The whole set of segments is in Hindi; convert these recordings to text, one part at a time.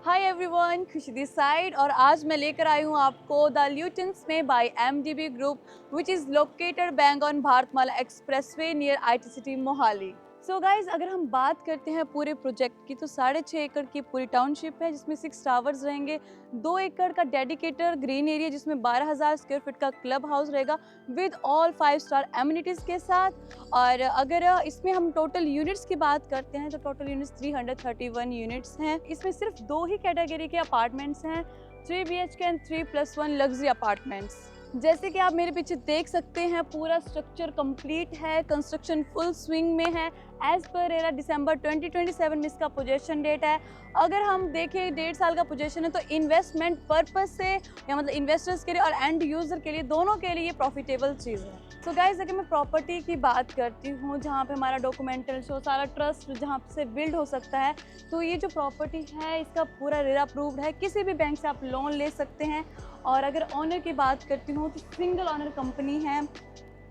हाय एवरीवन, खुशी दिस साइड और आज मैं लेकर आई हूँ आपको द ल्यूटन्स में by MDB group which is located bank on Bharatmala expressway near IT city Mohali. So guys, अगर हम बात करते हैं पूरे प्रोजेक्ट की तो 6.5 एकड़ की पूरी टाउनशिप है जिसमें 6 टावर्स रहेंगे, 2 एकड़ का डेडिकेटेड ग्रीन एरिया जिसमें 12,000 स्क्वायर फीट का क्लब हाउस रहेगा विद ऑल 5 स्टार एमिनिटीज़ के साथ। और अगर इसमें हम टोटल यूनिट्स की बात करते हैं तो टोटल यूनिट्स 331 यूनिट्स हैं। इसमें सिर्फ 2 ही कैटेगरी के अपार्टमेंट्स हैं, 3 BHK एंड 3+1 लग्जरी अपार्टमेंट्स। जैसे कि आप मेरे पीछे देख सकते हैं, पूरा स्ट्रक्चर कंप्लीट है, कंस्ट्रक्शन फुल स्विंग में है। एज पर रेरा दिसंबर 2027 में इसका पोजेशन डेट है। अगर हम देखें 1.5 साल का पोजेशन है तो इन्वेस्टमेंट पर्पस से या मतलब इन्वेस्टर्स के लिए और एंड यूज़र के लिए, दोनों के लिए प्रॉफिटेबल चीज़ है। सो गाइज, अगर मैं प्रॉपर्टी की बात करती हूँ जहाँ पे हमारा डॉक्यूमेंटल शो, सारा ट्रस्ट जहाँ से बिल्ड हो सकता है, तो ये जो प्रॉपर्टी है इसका पूरा रेरा अप्रूव्ड है, किसी भी बैंक से आप लोन ले सकते हैं। और अगर ऑनर की बात करती हूँ तो सिंगल ऑनर कंपनी है,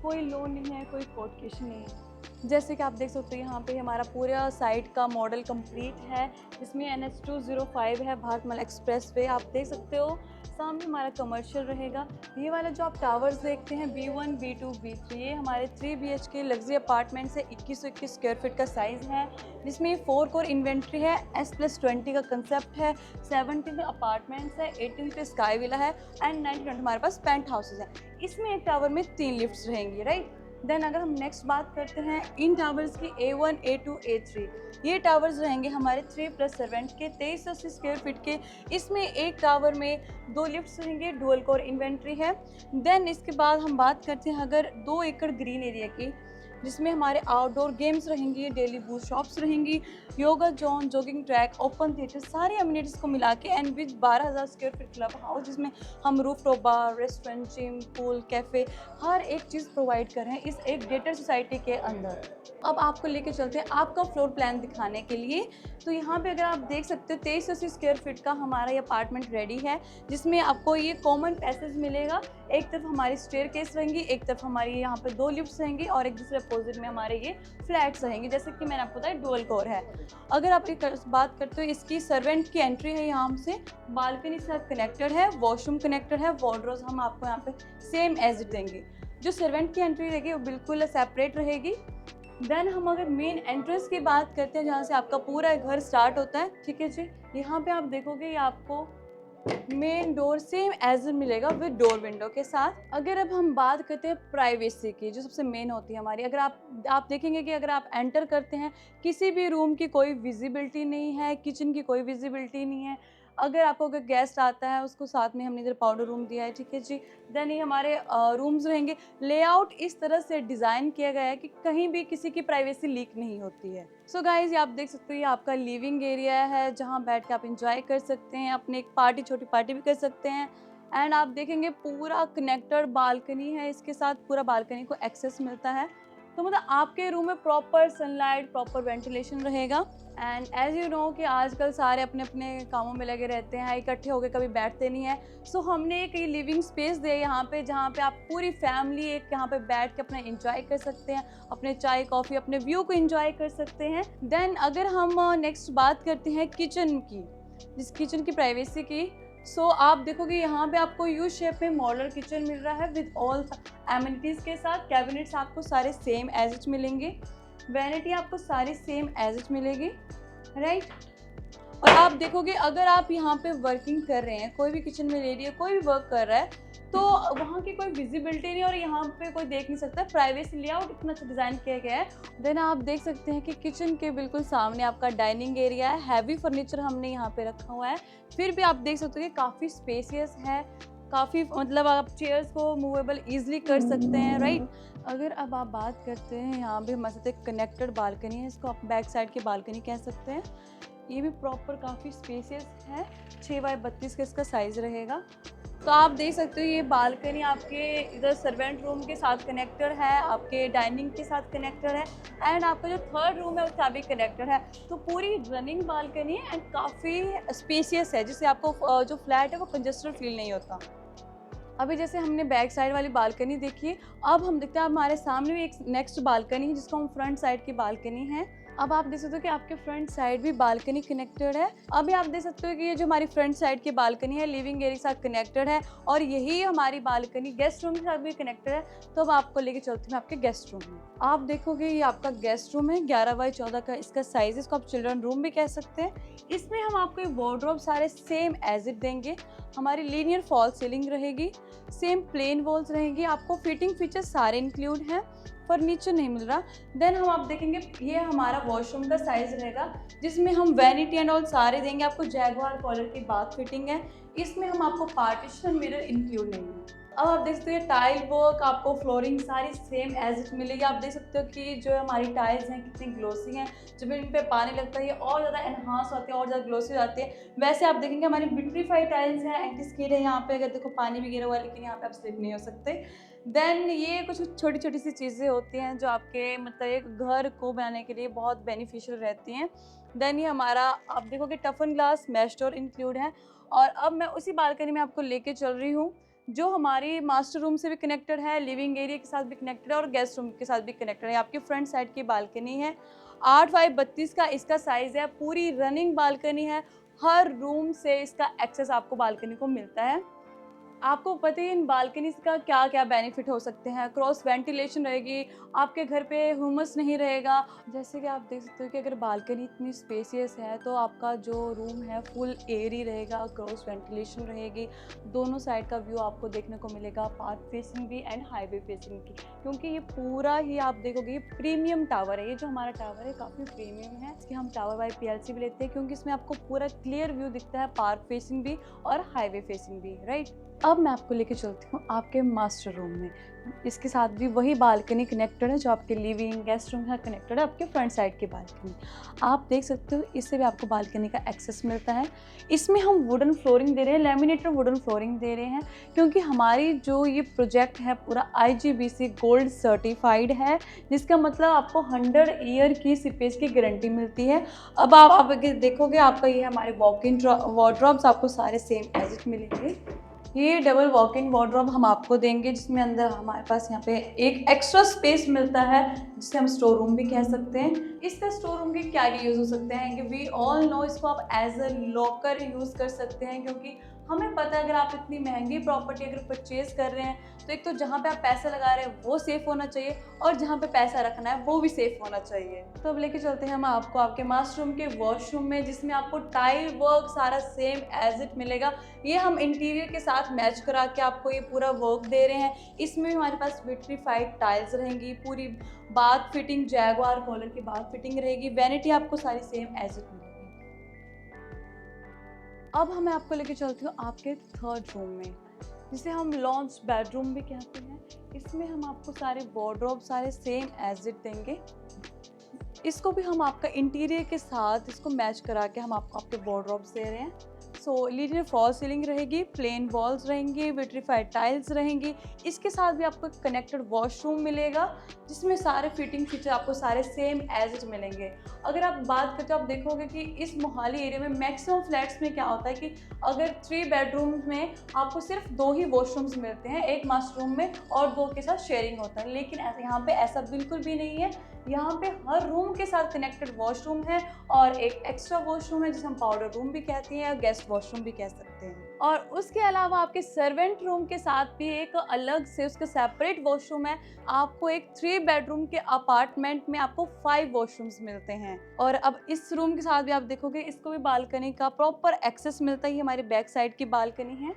कोई लोन नहीं है, कोई कोर्ट केस नहीं है। जैसे कि आप देख सकते हो यहाँ पे हमारा पूरा साइट का मॉडल कंप्लीट है, इसमें NH205 है भारतमाला एक्सप्रेस वे, आप देख सकते हो। सामने हमारा कमर्शियल रहेगा। ये वाला जो आप टावर्स देखते हैं B1, B2, B3, ये हमारे 3 BHK लग्जरी अपार्टमेंट से 2121 स्क्वायर फीट का साइज़ है, जिसमें 4 कोर इन्वेंट्री है, S+20 का कंसेप्ट है, 17 अपार्टमेंट्स है, 18 पे स्काई विला है एंड 19 हमारे पास पेंट हाउसेज हैं। इसमें एक टावर में 3 लिफ्ट्स रहेंगी, राइट। देन अगर हम नेक्स्ट बात करते हैं इन टावर्स की A1, A2, A3, ये टावर्स रहेंगे हमारे 3+7 के 2380 स्क्वायर फीट के। इसमें एक टावर में 2 लिफ्ट्स रहेंगे, डुअल कोर इन्वेंट्री है। देन इसके बाद हम बात करते हैं अगर 2 एकड़ ग्रीन एरिया की, जिसमें हमारे आउटडोर गेम्स रहेंगी, डेली बूथ शॉप्स रहेंगी, yoga zone, jogging track, open theatre, सारी एमिनिटीज़ को मिला के and with 12,000 square feet club house, जिसमें हम रूफटॉप बार, रेस्टोरेंट, जिम, पूल, कैफ़े, हर एक चीज़ प्रोवाइड कर रहे हैं इस एक गेटेड सोसाइटी के अंदर। अब आपको लेके चलते हैं आपका फ्लोर प्लान दिखाने के लिए। तो यहाँ पे अगर आप देख सकते हो 2380 स्क्वायर फीट का हमारा ये अपार्टमेंट रेडी है, जिसमें आपको ये कॉमन पैसेज मिलेगा। एक तरफ हमारी स्टेयरकेस रहेंगी, एक तरफ हमारी यहाँ पे 2 लिफ्ट्स रहेंगी और एक दूसरे अपोजिट में हमारे ये फ्लैट्स रहेंगे, जैसे कि मैंने आपको बताया डुअल कोर है। अगर आप बात करते हो इसकी सर्वेंट की एंट्री है, यहाँ से बालकनी से कनेक्टेड है, वॉशरूम कनेक्टेड है, वार्डरोब्स हम आपको यहाँ पे सेम एज इट देंगे। जो सर्वेंट की एंट्री रहेगी वो बिल्कुल सेपरेट रहेगी। देन हम अगर मेन एंट्रेंस की बात करते हैं जहाँ से आपका पूरा घर स्टार्ट होता है, ठीक है जी, यहाँ पे आप देखोगे ये आपको मेन डोर सेम एज मिलेगा विद डोर विंडो के साथ। अगर अब हम बात करते हैं प्राइवेसी की, जो सबसे मेन होती है हमारी, अगर आप देखेंगे कि अगर आप एंटर करते हैं किसी भी रूम की कोई विजिबिलिटी नहीं है, किचन की कोई विजिबिलिटी नहीं है। अगर आपको कोई गेस्ट आता है उसको साथ में हमने इधर पाउडर रूम दिया है, ठीक है जी। देन ये हमारे रूम्स रहेंगे। लेआउट इस तरह से डिज़ाइन किया गया है कि कहीं भी किसी की प्राइवेसी लीक नहीं होती है। सो गाइज, ये आप देख सकते हो, ये आपका लिविंग एरिया है जहाँ बैठ के आप इंजॉय कर सकते हैं, अपने एक पार्टी, छोटी पार्टी भी कर सकते हैं। एंड आप देखेंगे पूरा कनेक्टेड बालकनी है, इसके साथ पूरा बालकनी को एक्सेस मिलता है। तो मतलब आपके रूम में प्रॉपर सनलाइट, प्रॉपर वेंटिलेशन रहेगा। एंड एज यू नो कि आजकल सारे अपने अपने कामों में लगे रहते हैं, इकट्ठे होकर कभी बैठते नहीं हैं। सो हमने एक लिविंग स्पेस दिया यहाँ पे, जहाँ पे आप पूरी फैमिली एक यहाँ पे बैठ के अपना एंजॉय कर सकते हैं, अपने चाय कॉफ़ी, अपने व्यू को एंजॉय कर सकते हैं। देन अगर हम नेक्स्ट बात करते हैं किचन की, जिस किचन की प्राइवेसी की, सो आप देखोगे यहाँ पे आपको यू शेप में मॉडलर किचन मिल रहा है विद ऑल एमिनिटीज़ के साथ। कैबिनेट्स आपको सारे सेम एज इट मिलेंगे, वैनिटी आपको सारी सेम एज इट मिलेगी, राइट। और आप देखोगे अगर आप यहाँ पे वर्किंग कर रहे हैं, कोई भी किचन में ले रही है, कोई भी वर्क कर रहा है, तो वहाँ की कोई विजिबिलिटी नहीं और यहाँ पे कोई देख नहीं सकता। प्राइवेसी लेआउट इतना अच्छा डिज़ाइन किया गया है। देन आप देख सकते हैं कि किचन के बिल्कुल सामने आपका डाइनिंग एरिया है, हैवी फर्नीचर हमने यहाँ पे रखा हुआ है, फिर भी आप देख सकते हो कि काफ़ी स्पेसियस है, काफ़ी मतलब आप चेयर्स को मूवेबल ईजिली कर सकते हैं, राइट। अगर अब आप बात करते हैं, यहाँ भी हमारे साथ एक कनेक्टेड बालकनी है, इसको आप बैक साइड की बालकनी कह सकते हैं। ये भी प्रॉपर काफ़ी स्पेसियस है, 6x32 का इसका साइज़ रहेगा। तो आप देख सकते हो ये बालकनी आपके इधर सर्वेंट रूम के साथ कनेक्टेड है, आपके डाइनिंग के साथ कनेक्टेड है एंड आपका जो थर्ड रूम है उसका भी कनेक्टेड है। तो पूरी रनिंग बालकनी है एंड काफ़ी स्पेसियस है, जिससे आपको जो फ्लैट है वो कंजेस्टेड फील नहीं होता। अभी जैसे हमने बैक साइड वाली बालकनी देखी, अब हम देखते हैं हमारे सामने भी एक नेक्स्ट बालकनी है जिसको हम फ्रंट साइड की बालकनी है। अब आप देख सकते हो कि आपके फ्रंट साइड भी बालकनी कनेक्टेड है। अभी आप देख सकते हो कि ये जो हमारी फ्रंट साइड की बालकनी है लिविंग एरिया के साथ कनेक्टेड है और यही हमारी बालकनी गेस्ट रूम के साथ भी कनेक्टेड है। तो अब आपको लेके चलती हूँ आपके गेस्ट रूम में। आप देखोगे ये आपका गेस्ट रूम है, 11x14 का इसका साइज है, इसको आप चिल्ड्रन रूम भी कह सकते हैं। इसमें हम आपको वार्डरोब सारे सेम एज इट देंगे। हमारी लीनियर फॉल सीलिंग रहेगी, सेम प्लेन वॉल्स रहेंगी, आपको फिटिंग फीचर्स सारे इंक्लूड हैं, फर्नीचर नहीं मिल रहा। देन हम आप देखेंगे ये हमारा वॉशरूम का साइज रहेगा जिसमें हम वैनिटी एंड ऑल सारे देंगे आपको। जैगुआर कॉलर की बाथ फिटिंग है, इसमें हम आपको पार्टीशन मिरर इंक्लूड नहीं है। अब आप देख सकते हो टाइल वर्क, आपको फ्लोरिंग सारी सेम एज इट मिलेगी। आप देख सकते हो कि जो हमारी टाइल्स हैं कितनी ग्लोसी हैं, जब इन पे पानी लगता है ये और ज़्यादा एनहांस होती है और ज़्यादा ग्लोसी हो जाती है। वैसे आप देखेंगे हमारी विट्रीफाइड टाइल्स हैं, एंटी स्किड है यहाँ पे, अगर देखो पानी भी गिरा हुआ है लेकिन यहाँ पे आप स्लिप नहीं हो सकते। देन ये कुछ छोटी छोटी सी चीज़ें होती हैं जो आपके मतलब एक घर को बनाने के लिए बहुत बेनिफिशियल रहती हैं। देन ये हमारा आप देखोगे टफन ग्लास मैश डोर इंक्लूड है। और अब मैं उसी बालकनी में आपको लेके चल रही हूँ जो हमारी मास्टर रूम से भी कनेक्टेड है, लिविंग एरिया के साथ भी कनेक्टेड है और गेस्ट रूम के साथ भी कनेक्टेड है। आपकी फ्रंट साइड की बालकनी है, 8x32 का इसका साइज़ है, पूरी रनिंग बालकनी है। हर रूम से इसका एक्सेस आपको बालकनी को मिलता है। आपको पता ही इन बालकनीज का क्या क्या बेनिफिट हो सकते हैं। क्रॉस वेंटिलेशन रहेगी, आपके घर पे ह्यूमस नहीं रहेगा। जैसे कि आप देख सकते हो कि अगर बालकनी इतनी स्पेसियस है तो आपका जो रूम है फुल एयरी रहेगा, क्रॉस वेंटिलेशन रहेगी, दोनों साइड का व्यू आपको देखने को मिलेगा, पार्क फेसिंग भी एंड हाईवे फेसिंग भी। क्योंकि ये पूरा ही आप देखोगे ये प्रीमियम टावर है। ये जो हमारा टावर है काफ़ी प्रीमियम है, इसकी हम टावर बाय PLC भी लेते हैं क्योंकि इसमें आपको पूरा क्लियर व्यू दिखता है, पार्क फेसिंग भी और हाईवे फेसिंग भी, राइट। अब मैं आपको लेके चलती हूँ आपके मास्टर रूम में। इसके साथ भी वही बालकनी कनेक्टेड है जो आपके लिविंग गेस्ट रूम है, कनेक्टेड है आपके फ्रंट साइड की बालकनी। आप देख सकते हो इससे भी आपको बालकनी का एक्सेस मिलता है। इसमें हम वुडन फ्लोरिंग दे रहे हैं, लैमिनेटेड वुडन फ्लोरिंग दे रहे हैं क्योंकि हमारी जो ये प्रोजेक्ट है पूरा IGBC गोल्ड सर्टिफाइड है, जिसका मतलब आपको 100 ईयर की सीपेज की गारंटी मिलती है। अब आप देखोगे आपका ये हमारे वॉक इन वार्डरोब्स आपको सारे सेम एज इट मिलेंगे। ये डबल वॉक इन वार्डरोब हम आपको देंगे जिसमें अंदर हमारे पास यहाँ पे एक एक्स्ट्रा स्पेस मिलता है जिसे हम स्टोर रूम भी कह सकते हैं। इसका स्टोर रूम के क्या यूज़ हो सकते हैं कि वी ऑल नो इसको आप एज अ लॉकर यूज़ कर सकते हैं क्योंकि हमें पता है अगर आप इतनी महंगी प्रॉपर्टी अगर परचेज कर रहे हैं तो एक तो जहाँ पे आप पैसा लगा रहे हैं वो सेफ होना चाहिए और जहाँ पे पैसा रखना है वो भी सेफ होना चाहिए। तो अब लेके चलते हैं हम आपको आपके मास्टर रूम के वॉशरूम में जिसमें आपको टाइल वर्क सारा सेम एज इट मिलेगा। ये हम इंटीरियर के साथ मैच करा के आपको ये पूरा वर्क दे रहे हैं। इसमें भी हमारे पास विट्रीफाइड टाइल्स रहेंगी, पूरी बाथ फिटिंग जैगुआर कॉलर की बाथ फिटिंग रहेगी, वैनिटी आपको सारी सेम एज इट मिलेगी। अब मैं आपको लेके चलती हूँ आपके थर्ड रूम में जिसे हम लॉन्च बेडरूम भी कहते हैं। इसमें हम आपको सारे वार्डरोब सारे सेम एज इट देंगे। इसको भी हम आपका इंटीरियर के साथ इसको मैच करा के हम आपको आपके वार्डरोब्स दे रहे हैं। सो लीनियर फॉल सीलिंग रहेगी, प्लेन वॉल्स रहेंगी, विट्रीफाइड टाइल्स रहेंगी। इसके साथ भी आपको कनेक्टेड वॉशरूम मिलेगा जिसमें सारे फिटिंग फीचर आपको सारे सेम एज इट मिलेंगे। अगर आप बात करते हो आप देखोगे कि इस मोहाली एरिया में मैक्सिमम फ्लैट्स में क्या होता है कि अगर 3 बेडरूम में आपको सिर्फ 2 ही वॉशरूम्स मिलते हैं, एक मास्टर रूम में और 2 के साथ शेयरिंग होता है। लेकिन यहाँ पे ऐसा बिल्कुल भी नहीं है। यहाँ पे हर रूम के साथ कनेक्टेड वॉशरूम है और एक एक्स्ट्रा वॉशरूम है जिसे हम पाउडर रूम भी कहते हैं या गेस्ट वॉशरूम भी कह सकते हैं। और उसके अलावा आपके सर्वेंट रूम के साथ भी एक अलग से उसका सेपरेट वॉशरूम है। आपको एक 3 बेडरूम के अपार्टमेंट में आपको 5 वॉशरूम्स मिलते हैं। और अब इस रूम के साथ भी आप देखोगे इसको भी बालकनी का प्रॉपर एक्सेस मिलता है। हमारी बैक साइड की बालकनी है,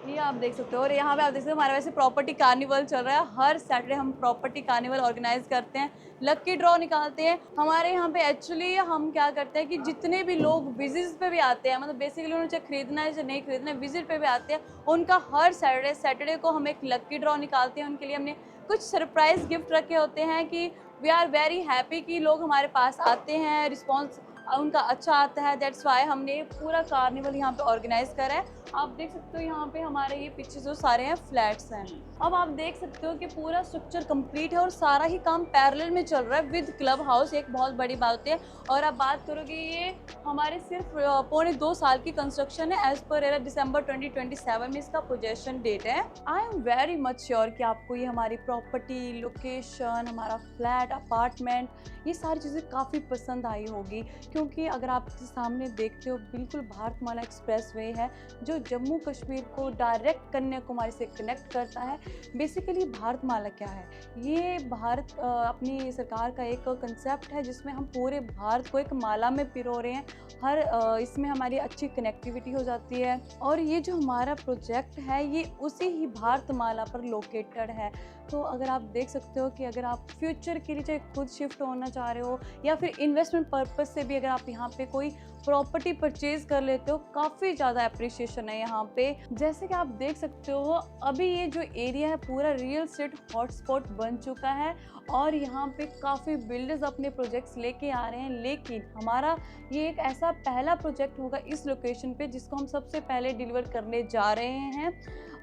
ये आप देख सकते हो। और यहाँ पे आप देख सकते हो हमारे वैसे प्रॉपर्टी कार्निवल चल रहा है। हर सैटरडे हम प्रॉपर्टी कार्निवल ऑर्गेनाइज करते हैं, लकी ड्रॉ निकालते हैं। हमारे यहाँ पे एक्चुअली हम क्या करते हैं कि जितने भी लोग विजिट पे भी आते हैं, मतलब बेसिकली उन्हें चाहे खरीदना है चाहे नहीं खरीदना है, विजिट पे भी आते हैं, उनका हर सैटरडे को हम एक लकी ड्रॉ निकालते हैं। उनके लिए हमने कुछ सरप्राइज गिफ्ट रखे होते हैं कि वी आर वेरी हैप्पी कि लोग हमारे पास आते हैं, रिस्पॉन्स उनका अच्छा आता है। दैट्स वाई हमने पूरा कार्निवल यहाँ पे ऑर्गेनाइज करा है। आप देख सकते हो यहाँ पे हमारे ये पीछे जो सारे हैं फ्लैट्स हैं। अब आप देख सकते हो कि पूरा स्ट्रक्चर कंप्लीट है और सारा ही काम पैरेलल में चल रहा है विद क्लब हाउस, एक बहुत बड़ी बात है। और आप बात करोगे ये हमारे सिर्फ पौने 2 साल की कंस्ट्रक्शन है। एज पर दिसंबर 2027 में इसका पोजेशन डेट है। I am very much sure कि आपको ये हमारी प्रॉपर्टी, लोकेशन, हमारा फ्लैट, अपार्टमेंट, ये सारी चीज़ें काफ़ी पसंद आई होगी, क्योंकि अगर आप सामने देखते हो बिल्कुल भारतमाला एक्सप्रेसवे है जो जम्मू कश्मीर को डायरेक्ट कन्याकुमारी से कनेक्ट करता है। बेसिकली भारतमाला क्या है? ये भारत अपनी सरकार का एक कंसेप्ट है जिसमें हम पूरे भारत को एक माला में पिरो रहे हैं। हर इसमें हमारी अच्छी कनेक्टिविटी हो जाती है। और ये जो हमारा प्रोजेक्ट है ये उसी ही भारतमाला पर लोकेटेड है। तो अगर आप देख सकते हो कि अगर आप फ्यूचर के लिए चाहे खुद शिफ्ट होना चाह रहे हो या फिर इन्वेस्टमेंट पर्पस से भी अगर आप यहाँ पे कोई प्रॉपर्टी परचेज कर लेते हो, काफ़ी ज़्यादा अप्रिशिएशन है यहाँ पे। जैसे कि आप देख सकते हो अभी ये जो एरिया है पूरा रियल एस्टेट हॉटस्पॉट बन चुका है और यहाँ पे काफ़ी बिल्डर्स अपने प्रोजेक्ट्स लेके आ रहे हैं। लेकिन हमारा ये एक ऐसा पहला प्रोजेक्ट होगा इस लोकेशन पे जिसको हम सबसे पहले डिलीवर करने जा रहे हैं।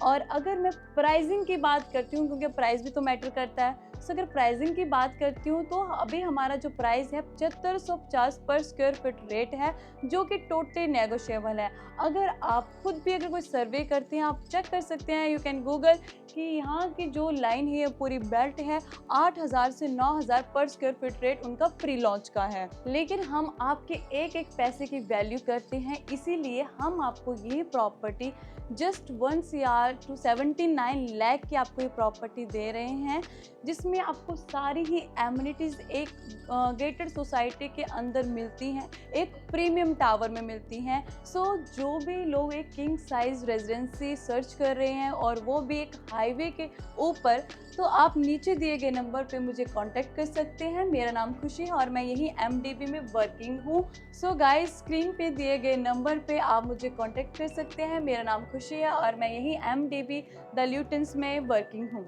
और अगर मैं प्राइसिंग की बात करती हूँ, क्योंकि प्राइस भी तो मैटर करता है, तो अगर प्राइसिंग की बात करती हूँ तो अभी हमारा जो प्राइस है 7550 पर स्क्वायर फीट रेट है, जो कि टोटली नेगोशिएबल है। अगर आप खुद भी अगर कोई सर्वे करते हैं, आप चेक कर सकते हैं, यू कैन गूगल कि यहाँ की जो लाइन है पूरी बेल्ट है 8000 से 9000 पर स्क्वायर फीट रेट उनका प्री लॉन्च का है। लेकिन हम आपके एक एक पैसे की वैल्यू करते हैं, इसीलिए हम आपको ये property just 1 CR to 79 lakh की आपको ये प्रॉपर्टी दे रहे हैं, जिसमें आपको सारी ही एमिनिटीज़ एक गेटेड सोसाइटी के अंदर मिलती हैं, एक प्रीमियम टावर में मिलती हैं। सो जो भी लोग एक किंग साइज रेजिडेंसी सर्च कर रहे हैं और वो भी एक हाईवे के ऊपर, तो आप नीचे दिए गए नंबर पे मुझे कांटेक्ट कर सकते हैं। मेरा नाम खुशी है और मैं यही MDB में वर्किंग हूँ। सो गाइस, स्क्रीन पे दिए गए नंबर पे आप मुझे कांटेक्ट कर सकते हैं। मेरा नाम खुशी है और मैं यही MDB द ल्यूटेंस में वर्किंग हूँ।